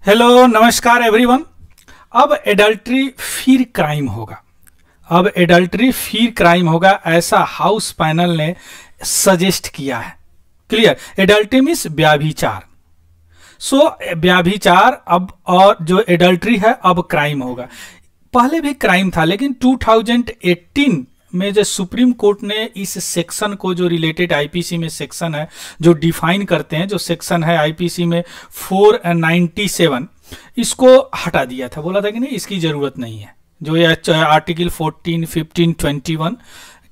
Hello नमस्कार everyone. अब adultery फिर क्राइम होगा। अब एडल्ट्री फिर क्राइम होगा ऐसा हाउस पैनल ने सजेस्ट किया है। क्लियर। एडल्ट्री मीन्स व्याभिचार। सो व्याभिचार अब और जो एडल्ट्री है अब क्राइम होगा। पहले भी क्राइम था लेकिन 2018 में जो सुप्रीम कोर्ट ने इस सेक्शन को, जो रिलेटेड आईपीसी में सेक्शन है जो डिफाइन करते हैं, जो सेक्शन है आईपीसी में 497, इसको हटा दिया था। बोला था कि नहीं इसकी जरूरत नहीं है, जो ये आर्टिकल 14, 15, 21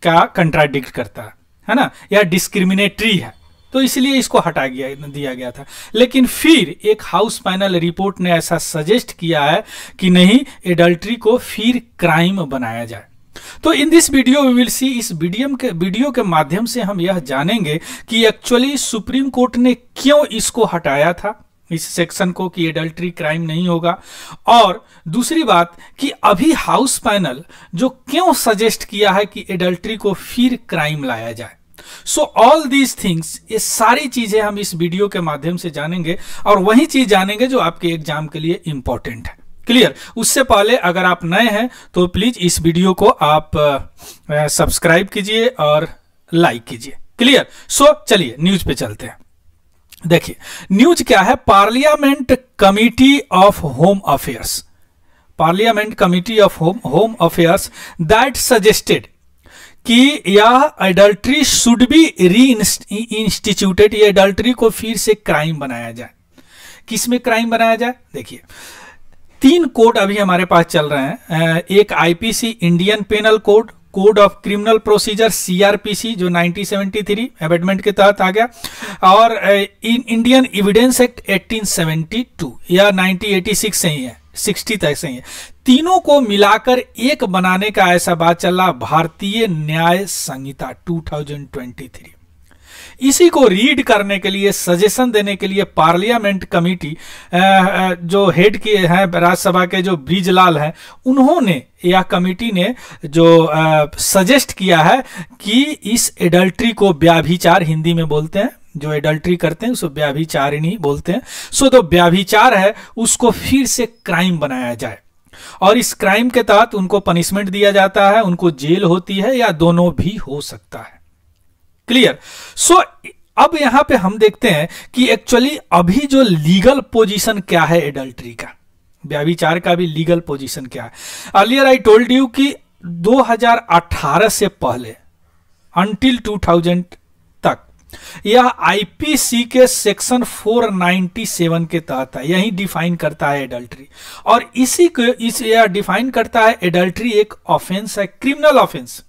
का कंट्राडिक्ट करता है ना, या डिस्क्रिमिनेटरी है, तो इसलिए इसको हटा दिया गया था। लेकिन फिर एक हाउस पैनल रिपोर्ट ने ऐसा सजेस्ट किया है कि नहीं, एडल्ट्री को फिर क्राइम बनाया जाए। तो in this video we will see, इस वीडियो के माध्यम से हम यह जानेंगे कि एक्चुअली सुप्रीम कोर्ट ने क्यों इसको हटाया था, इस सेक्शन को, कि एडल्ट्री क्राइम नहीं होगा। और दूसरी बात कि अभी हाउस पैनल जो क्यों सजेस्ट किया है कि एडल्ट्री को फिर क्राइम लाया जाए। सो ऑल दीज थिंग्स, ये सारी चीजें हम इस वीडियो के माध्यम से जानेंगे और वही चीज जानेंगे जो आपके एग्जाम के लिए इंपॉर्टेंट है। क्लियर। उससे पहले अगर आप नए हैं तो प्लीज इस वीडियो को आप सब्सक्राइब कीजिए और लाइक कीजिए। क्लियर। सो चलिए न्यूज पे चलते हैं। देखिए न्यूज क्या है। Parliament committee of home affairs, parliament committee of home affairs that suggested कि यह एडल्ट्री शुड बी री इंस्टीट्यूटेड, ये एडल्ट्री को फिर से क्राइम बनाया जाए। किस में क्राइम बनाया जाए? देखिए 3 कोड अभी हमारे पास चल रहे हैं। एक IPC, Indian penal code, code of criminal procedure CrPC जो 1973 अमेंडमेंट के तहत आ गया, और इंडियन एविडेंस एक्ट 1872 या 1986 से ही है, 60 तक से ही है। तीनों को मिलाकर एक बनाने का ऐसा बात चल रहा, भारतीय न्याय संहिता 2023। इसी को रीड करने के लिए, सजेशन देने के लिए पार्लियामेंट कमेटी जो हेड के हैं राज्यसभा के, जो ब्रिजलाल हैं, उन्होंने, या कमेटी ने जो सजेस्ट किया है कि इस एडल्ट्री को, व्याभिचार हिंदी में बोलते हैं, जो एडल्ट्री करते हैं उसको व्याभिचारिणी बोलते हैं। सो जो व्याभिचार है उसको फिर से क्राइम बनाया जाए और इस क्राइम के तहत उनको पनिशमेंट दिया जाता है, उनको जेल होती है या दोनों भी हो सकता है। क्लियर। सो अब यहां पे हम देखते हैं कि एक्चुअली अभी जो लीगल पोजीशन क्या है एडल्ट्री का, व्याभिचार का भी लीगल पोजीशन क्या है। अर्लियर आई टोल्ड यू कि 2018 से पहले अंटिल 2000 तक यह आईपीसी के सेक्शन 497 के तहत है, यही डिफाइन करता है एडल्ट्री। और इसी को यह डिफाइन करता है एडल्ट्री एक ऑफेंस है, क्रिमिनल ऑफेंस,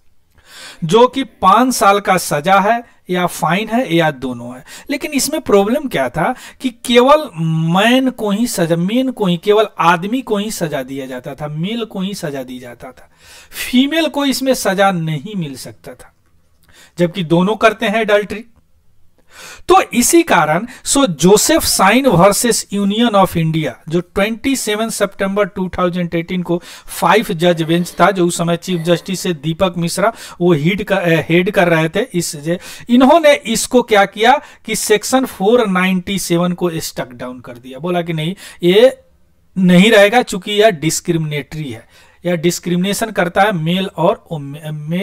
जो कि 5 साल का सजा है या फाइन है या दोनों है। लेकिन इसमें प्रॉब्लम क्या था कि केवल मैन को ही सजा, मेन को ही, केवल आदमी को ही सजा दिया जाता था, मेल को ही सजा दी जाता था, फीमेल को इसमें सजा नहीं मिल सकता था, जबकि दोनों करते हैं एडल्ट्री। तो इसी कारण so Joseph Shine versus Union of India, जो 27 सितंबर 2018 को 5 जज बेंच था, जो उस समय चीफ जस्टिस से दीपक मिश्रा वो हेड कर रहे थे, इन्होंने इसको क्या किया कि सेक्शन 497 को स्टक डाउन कर दिया। बोला कि नहीं, ये नहीं रहेगा, चूंकि यह डिस्क्रिमिनेटरी है, यह डिस्क्रिमिनेशन करता है मेल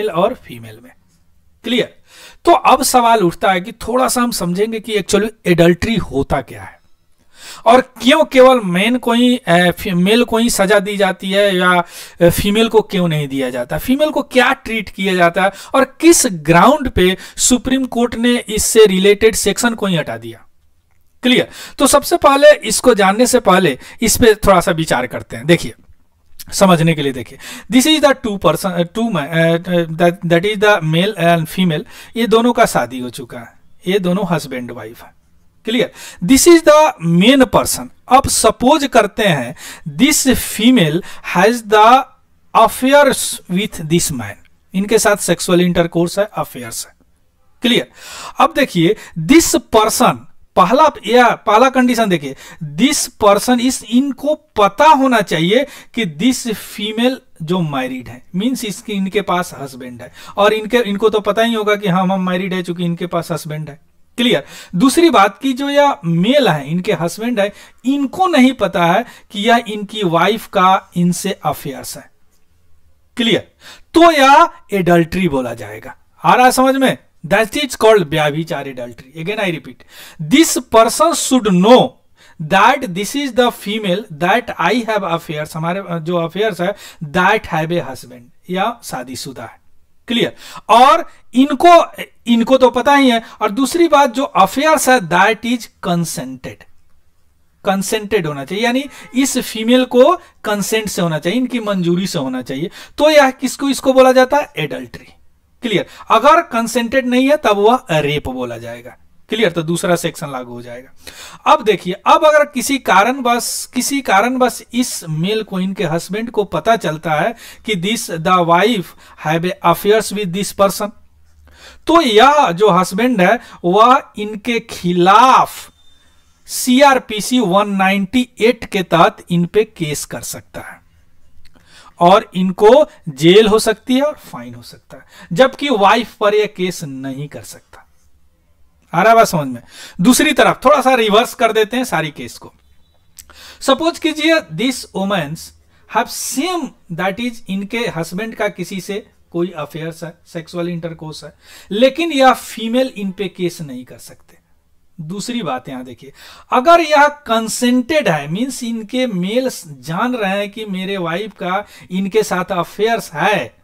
और फीमेल में। क्लियर। तो अब सवाल उठता है कि थोड़ा सा हम समझेंगे कि एक्चुअली एडल्ट्री होता क्या है और क्यों केवल मेल को ही सजा दी जाती है या फीमेल को क्यों नहीं दिया जाता, फीमेल को क्या ट्रीट किया जाता है और किस ग्राउंड पे सुप्रीम कोर्ट ने इससे रिलेटेड सेक्शन को ही हटा दिया। क्लियर। तो सबसे पहले इसको जानने से पहले इस पे थोड़ा सा विचार करते हैं। देखिए समझने के लिए देखिए, this is the that is the male and female, ये दोनों का शादी हो चुका है, ये दोनों हस्बैंड वाइफ है। Clear. This is the main person. अब सपोज करते हैं this female has the affairs with this man, इनके साथ सेक्सुअल इंटरकोर्स है, अफेयर्स है। क्लियर। अब देखिए दिस पर्सन, पहला कंडीशन देखिए, दिस पर्सन, इनको पता होना चाहिए कि दिस फीमेल जो मैरिड है, मींस इसकी इनके पास हस्बैंड है, और इनको तो पता ही होगा कि हम मैरिड है, चूंकि इनके पास हस्बैंड है। क्लियर। दूसरी बात की जो यह मेल है, इनके हस्बैंड है, इनको नहीं पता है कि यह इनकी वाइफ का इनसे अफेयर्स है। क्लियर। तो यह एडल्ट्री बोला जाएगा। आ रहा है समझ में? दैट इज कॉल्ड व्यभिचार, adultery. Again I repeat, this person should know that this is the female that I have affairs, हमारे जो अफेयर्स है, दैट हैव ए हस्बैंड, या शादीशुदा है। क्लियर। और इनको तो पता ही है। और दूसरी बात, जो अफेयर्स है दैट इज कंसेंटेड, कंसेंटेड होना चाहिए, यानी इस फीमेल को कंसेंट से होना चाहिए, इनकी मंजूरी से होना चाहिए। तो यह किसको, इसको बोला जाता है एडल्ट्री। क्लियर। अगर कंसेंटेड नहीं है तब वह रेप बोला जाएगा। क्लियर। तो दूसरा सेक्शन लागू हो जाएगा। अब देखिए, अब अगर किसी कारणवश इस मेल को, इनके हस्बैंड को पता चलता है कि this the wife have A affairs with this person, तो यह जो हस्बैंड है वह इनके खिलाफ सीआरपीसी 198 के तहत इन पे केस कर सकता है और इनको जेल हो सकती है और फाइन हो सकता है, जबकि वाइफ पर यह केस नहीं कर सकता। आ रहा है बात समझ में? दूसरी तरफ थोड़ा सा रिवर्स कर देते हैं सारी केस को। सपोज कीजिए this womens have same, that is इनके हस्बैंड का किसी से कोई अफेयर्स है, सेक्सुअल इंटरकोर्स है, लेकिन यह फीमेल इन पे केस नहीं कर सकते। दूसरी बात यहां देखिए, अगर यह कंसेंटेड है, मींस इनके मेल जान रहे हैं कि मेरे वाइफ का इनके साथ अफेयर्स है,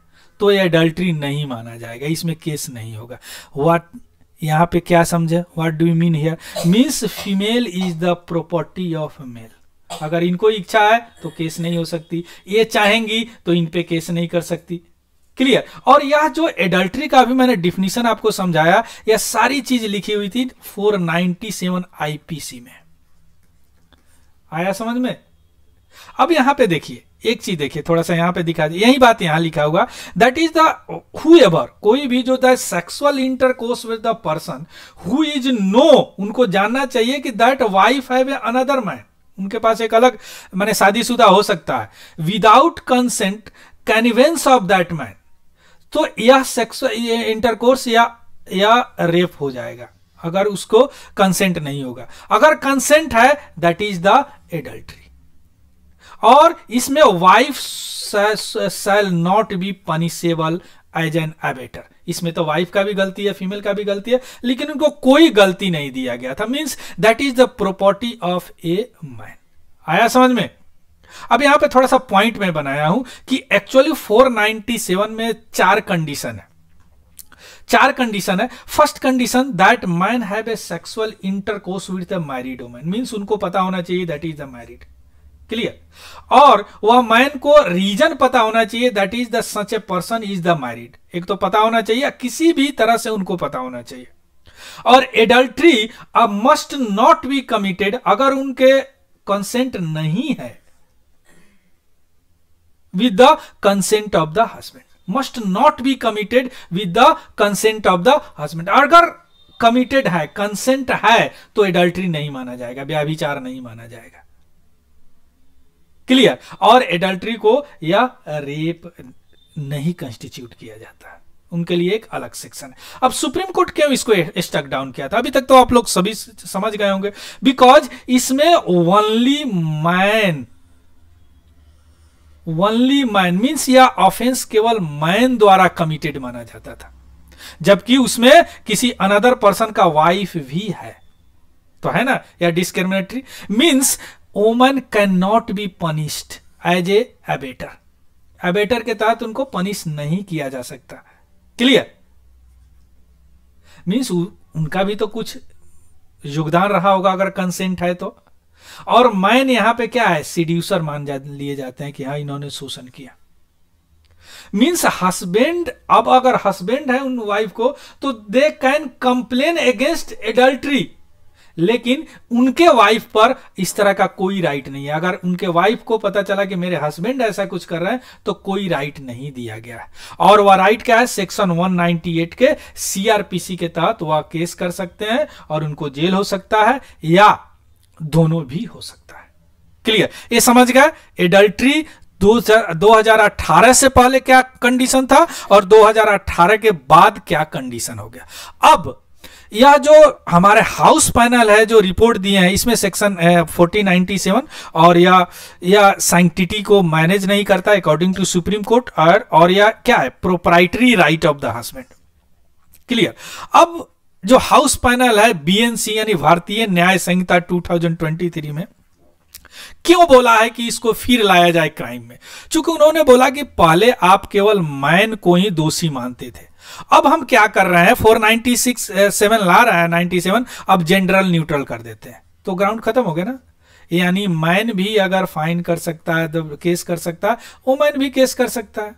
तो यह एडल्ट्री नहीं माना जाएगा, इसमें केस नहीं होगा। व्हाट यहां पे क्या समझे? What do you mean here? Means female is the property of male. अगर इनको इच्छा है तो केस नहीं हो सकती, ये चाहेंगी तो इन पे केस नहीं कर सकती। क्लियर। और यह जो एडल्ट्री का भी मैंने डिफिनीशन आपको समझाया, यह सारी चीज लिखी हुई थी 497 आईपीसी में। आया समझ में? अब यहां पे देखिए, एक चीज देखिए, थोड़ा सा यहां पे दिखा दिया, यही बात यहां लिखा हुआ, दैट इज द हुएवर, कोई भी जो the sexual intercourse with the person who is no, उनको जानना चाहिए कि that wife have a another man, उनके पास एक अलग माने शादीशुदा हो सकता है, without consent connivance of that man, तो यह सेक्सुअल इंटरकोर्स या रेप हो जाएगा अगर उसको कंसेंट नहीं होगा। अगर कंसेंट है दैट इज द एडल्ट्री। और इसमें wife shall not be punishable as an abettor, इसमें तो वाइफ का भी गलती है, फीमेल का भी गलती है, लेकिन उनको कोई गलती नहीं दिया गया था, means that is the property of a man. आया समझ में? अब यहां पे थोड़ा सा पॉइंट में बनाया हूं कि एक्चुअली 497 में 4 कंडीशन है, 4 कंडीशन है। First condition, that man have a sexual intercourse with a married woman, means उनको पता होना चाहिए that is the married. Clear. और वह मैन को रीजन पता होना चाहिए, that is the such a person is the married, एक तो पता होना चाहिए, किसी भी तरह से उनको पता होना चाहिए। और adultery must not be committed, अगर उनके कंसेंट नहीं है, with the consent of the husband, must not be committed with the consent of the husband। अगर committed है, consent है, तो एडल्ट्री नहीं माना जाएगा, व्यभिचार नहीं माना जाएगा। क्लियर। और एडल्ट्री को या रेप नहीं कंस्टिट्यूट किया जाता है, उनके लिए एक अलग सेक्शन है। अब सुप्रीम कोर्ट क्यों इसको स्टक डाउन किया था? अभी तक तो आप लोग सभी समझ गए होंगे, बिकॉज इसमें ओनली मैन मीन्स या ऑफेंस केवल मैन द्वारा कमिटेड माना जाता था, जबकि उसमें किसी अनदर पर्सन का वाइफ भी है, तो है ना, या discriminatory means woman can not be punished as a abettor, abettor के तहत उनको पनिश नहीं किया जा सकता। क्लियर। मीन्स उनका भी तो कुछ योगदान रहा होगा अगर कंसेंट है तो। और मैन यहां पे क्या है? सीड्यूसर लिए जाते हैं कि हाँ इन्होंने शोषण किया। मीन्स हस्बैंड, अब अगर हस्बैंड है उन वाइफ को, तो they can complain against adultery, लेकिन उनके वाइफ पर इस तरह का कोई राइट नहीं है। अगर उनके वाइफ को पता चला कि मेरे हस्बैंड ऐसा कुछ कर रहे हैं, तो कोई राइट नहीं दिया गया है। और वह राइट क्या है? सेक्शन 198 के सीआरपीसी के तहत वह केस कर सकते हैं और उनको जेल हो सकता है या दोनों भी हो सकता है। क्लियर। ये समझ गए एडल्ट्री 2018 से पहले क्या कंडीशन था और 2018 के बाद क्या कंडीशन हो गया। अब या जो हमारे हाउस पैनल है जो रिपोर्ट दिए हैं इसमें सेक्शन 1497 और या सैंक्टिटी को मैनेज नहीं करता अकॉर्डिंग टू सुप्रीम कोर्ट, और या क्या है proprietary right of the husband. Clear. अब जो हाउस पैनल है बीएनसी यानी भारतीय न्याय संहिता 2023 में क्यों बोला है कि इसको फिर लाया जाए क्राइम में, चूंकि उन्होंने बोला कि पहले आप केवल मैन को ही दोषी मानते थे, अब हम क्या कर रहे हैं 496(7) ला रहा है 97, अब जनरल न्यूट्रल कर देते हैं, तो ग्राउंड खत्म हो गया ना। यानी मैन भी अगर फाइन कर सकता है तो केस कर सकता है, वुमेन भी केस कर सकता है,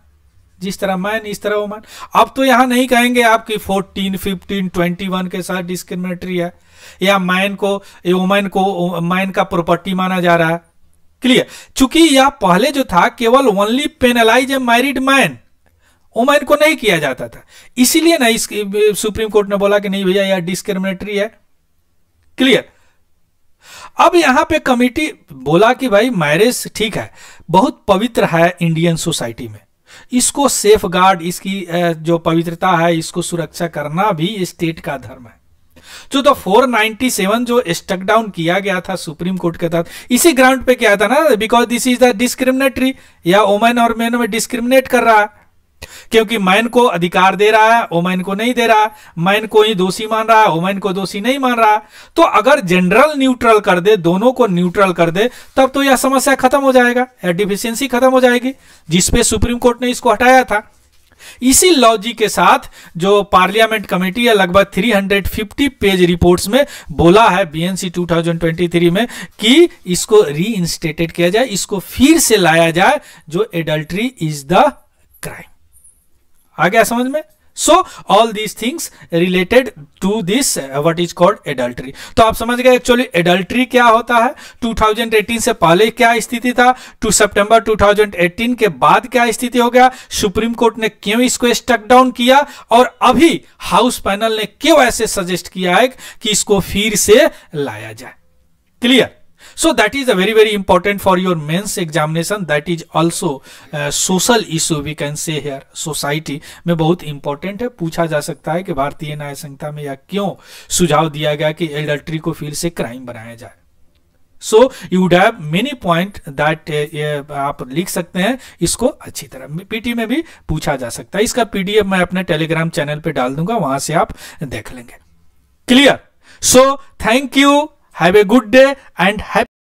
जिस तरह मैन इस तरह वुमेन। अब तो यहां नहीं कहेंगे आपकी 14, 15, 21 के साथ डिस्क्रिमिनेटरी है, या मैन को वुमेन को मैन का प्रॉपर्टी माना जा रहा है। क्लियर। चूंकि यह पहले जो था केवल ओनली पेनलाइज ए मैरिड मैन, वुमेन को नहीं किया जाता था, इसीलिए ना इस सुप्रीम कोर्ट ने बोला कि नहीं भैया यह डिस्क्रिमिनेटरी है। क्लियर। अब यहां पे कमिटी बोला कि भाई मैरिज ठीक है, बहुत पवित्र है इंडियन सोसाइटी में, इसको सेफ गार्ड, इसकी जो पवित्रता है इसको सुरक्षा करना भी स्टेट का धर्म है। जो तो 497 जो स्टक डाउन किया गया था सुप्रीम कोर्ट के तहत, इसी ग्राउंड पे किया था ना, because this is the discriminatory, या वुमेन और मेन में डिस्क्रिमिनेट कर रहा है, क्योंकि मैन को अधिकार दे रहा है वुमेन को नहीं दे रहा, मैन को ही दोषी मान रहा है वुमेन को दोषी नहीं मान रहा। तो अगर जनरल न्यूट्रल कर दे, दोनों को न्यूट्रल कर दे, तब तो यह समस्या खत्म हो जाएगा, या डिफिशियंसी खत्म हो जाएगी, जिसपे सुप्रीम कोर्ट ने इसको हटाया था। इसी लॉजिक के साथ जो पार्लियामेंट कमेटी है लगभग 350 पेज रिपोर्ट्स में बोला है बीएनसी 2023 में कि इसको रीइंस्टेटेड किया जाए, इसको फिर से लाया जाए, जो एडल्ट्री इज द क्राइम। आ गया समझ में। So all these things related to this what is called adultery. तो आप समझ गए एक्चुअली एडल्ट्री क्या होता है, 2018 से पहले क्या स्थिति था, टू सितंबर 2018 के बाद क्या स्थिति हो गया, सुप्रीम कोर्ट ने क्यों इसको स्टक डाउन किया, और अभी हाउस पैनल ने क्यों ऐसे सजेस्ट किया है कि इसको फिर से लाया जाए। Clear. So that is a very very important for your mains examination, that is also social issue we can say here, society में बहुत important है, पूछा जा सकता है कि भारतीय न्याय संहिता में या क्यों सुझाव दिया गया कि एडल्ट्री को फिर से क्राइम बनाया जाए। So you would have many point that आप लिख सकते हैं इसको अच्छी तरह, पीटी में भी पूछा जा सकता है। इसका पीडीएफ मैं अपने टेलीग्राम चैनल पे डाल दूंगा, वहां से आप देख लेंगे। Clear. So thank you, have a good day and happy